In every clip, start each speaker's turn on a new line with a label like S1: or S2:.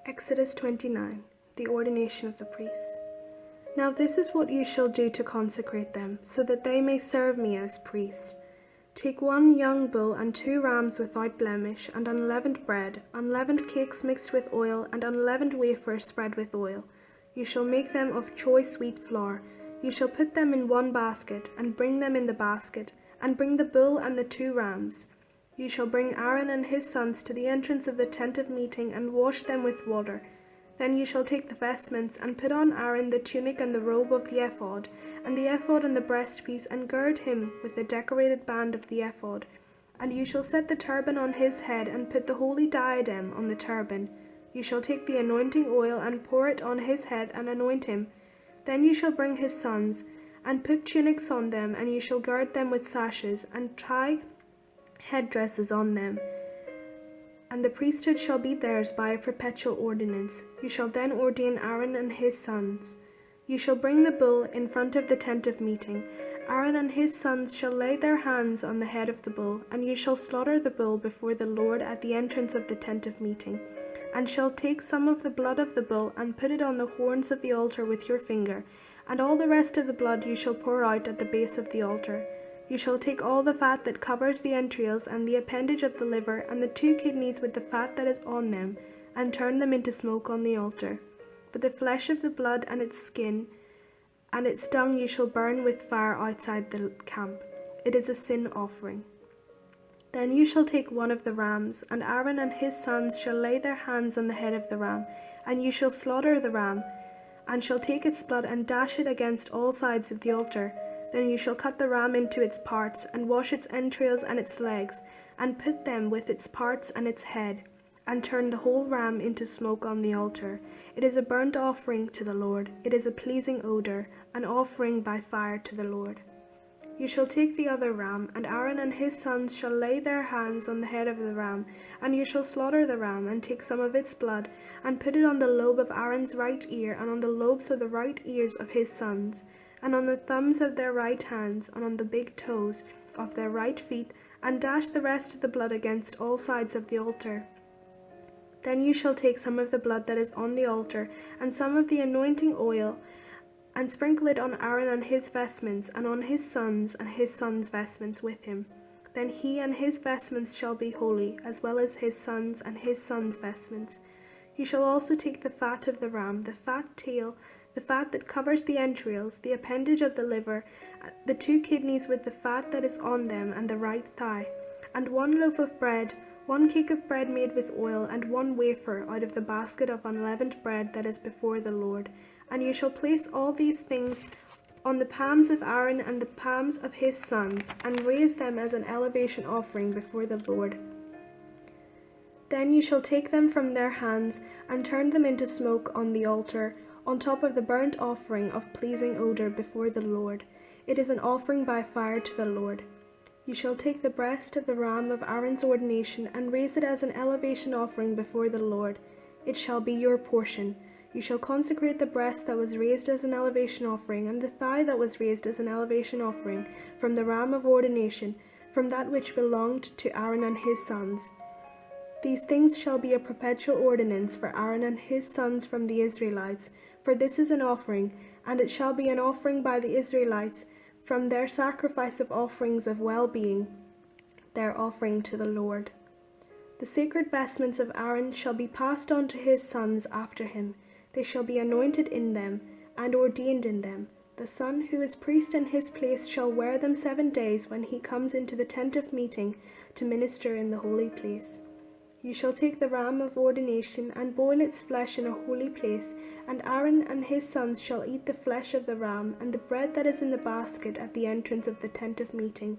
S1: Exodus 29. The ordination of the priests. Now this is what you shall do to consecrate them, so that they may serve me as priests. Take 1 young bull and 2 rams without blemish, and unleavened bread, unleavened cakes mixed with oil, and unleavened wafers spread with oil. You shall make them of choice wheat flour. You shall put them in 1 basket, and bring them in the basket, and bring the bull and the 2 rams. You shall bring Aaron and his sons to the entrance of the tent of meeting, and wash them with water. Then you shall take the vestments, and put on Aaron the tunic and the robe of the ephod, and the ephod and the breastpiece, and gird him with the decorated band of the ephod. And you shall set the turban on his head, and put the holy diadem on the turban. You shall take the anointing oil, and pour it on his head, and anoint him. Then you shall bring his sons, and put tunics on them, and you shall gird them with sashes, and tie headdresses on them. And the priesthood shall be theirs by a perpetual ordinance. You shall then ordain Aaron and his sons. You shall bring the bull in front of the tent of meeting. Aaron and his sons shall lay their hands on the head of the bull, and you shall slaughter the bull before the Lord at the entrance of the tent of meeting, and shall take some of the blood of the bull, and put it on the horns of the altar with your finger, and all the rest of the blood you shall pour out at the base of the altar. You shall take all the fat that covers the entrails, and the appendage of the liver, and the 2 kidneys with the fat that is on them, and turn them into smoke on the altar. But the flesh of the blood and its skin and its dung you shall burn with fire outside the camp. It is a sin offering. Then you shall take 1 of the rams, and Aaron and his sons shall lay their hands on the head of the ram, and you shall slaughter the ram, and shall take its blood and dash it against all sides of the altar. Then you shall cut the ram into its parts, and wash its entrails and its legs, and put them with its parts and its head, and turn the whole ram into smoke on the altar. It is a burnt offering to the Lord. It is a pleasing odour, an offering by fire to the Lord. You shall take the other ram, and Aaron and his sons shall lay their hands on the head of the ram, and you shall slaughter the ram, and take some of its blood, and put it on the lobe of Aaron's right ear, and on the lobes of the right ears of his sons, and on the thumbs of their right hands, and on the big toes of their right feet, and dash the rest of the blood against all sides of the altar. Then you shall take some of the blood that is on the altar, and some of the anointing oil, and sprinkle it on Aaron and his vestments, and on his sons and his sons' vestments with him. Then he and his vestments shall be holy, as well as his sons and his sons' vestments. You shall also take the fat of the ram, the fat tail, the fat that covers the entrails, the appendage of the liver, the 2 kidneys with the fat that is on them, and the right thigh, and 1 loaf of bread, 1 cake of bread made with oil, and 1 wafer out of the basket of unleavened bread that is before the Lord. And you shall place all these things on the palms of Aaron and the palms of his sons, and raise them as an elevation offering before the Lord. Then you shall take them from their hands, and turn them into smoke on the altar, on top of the burnt offering of pleasing odour before the Lord. It is an offering by fire to the Lord. You shall take the breast of the ram of Aaron's ordination, and raise it as an elevation offering before the Lord. It shall be your portion. You shall consecrate the breast that was raised as an elevation offering, and the thigh that was raised as an elevation offering, from the ram of ordination, from that which belonged to Aaron and his sons. These things shall be a perpetual ordinance for Aaron and his sons from the Israelites, for this is an offering, and it shall be an offering by the Israelites from their sacrifice of offerings of well-being, their offering to the Lord. The sacred vestments of Aaron shall be passed on to his sons after him. They shall be anointed in them, and ordained in them. The son who is priest in his place shall wear them 7 days when he comes into the tent of meeting to minister in the holy place. You shall take the ram of ordination, and boil its flesh in a holy place, and Aaron and his sons shall eat the flesh of the ram, and the bread that is in the basket at the entrance of the tent of meeting.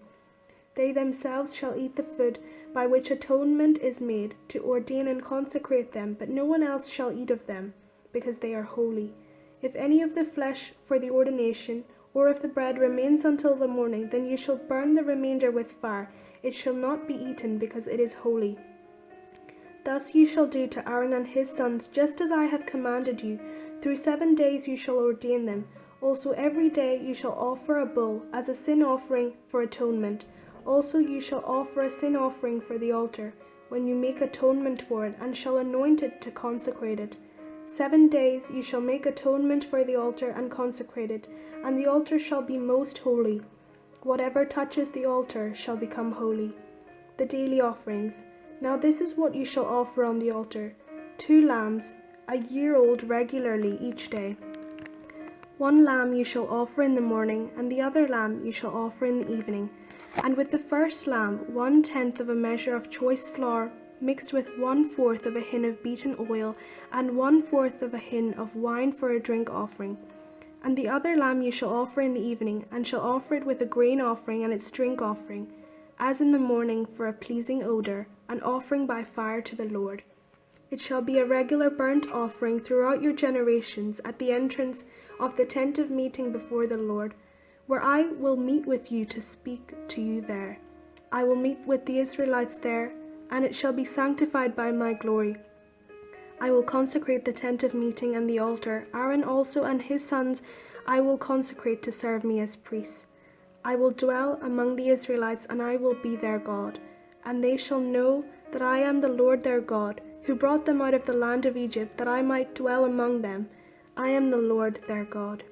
S1: They themselves shall eat the food by which atonement is made, to ordain and consecrate them, but no one else shall eat of them, because they are holy. If any of the flesh for the ordination, or if the bread remains until the morning, then you shall burn the remainder with fire. It shall not be eaten, because it is holy. Thus you shall do to Aaron and his sons, just as I have commanded you. Through 7 days you shall ordain them. Also every day you shall offer a bull as a sin offering for atonement. Also you shall offer a sin offering for the altar. when you make atonement for it, and shall anoint it to consecrate it. 7 days you shall make atonement for the altar and consecrate it, and the altar shall be most holy. Whatever touches the altar shall become holy. The daily offerings. Now this is what you shall offer on the altar: 2 lambs, a year old regularly each day. 1 lamb you shall offer in the morning, and the other lamb you shall offer in the evening. And with the first lamb 1/10 of a measure of choice flour, mixed with 1/4 of a hin of beaten oil, and 1/4 of a hin of wine for a drink offering. And the other lamb you shall offer in the evening, and shall offer it with a grain offering and its drink offering, as in the morning, for a pleasing odour, an offering by fire to the Lord. It shall be a regular burnt offering throughout your generations at the entrance of the tent of meeting before the Lord, where I will meet with you to speak to you there. I will meet with the Israelites there, and it shall be sanctified by my glory. I will consecrate the tent of meeting and the altar. Aaron also and his sons I will consecrate to serve me as priests. I will dwell among the Israelites, and I will be their God. And they shall know that I am the Lord their God, who brought them out of the land of Egypt, that I might dwell among them. I am the Lord their God.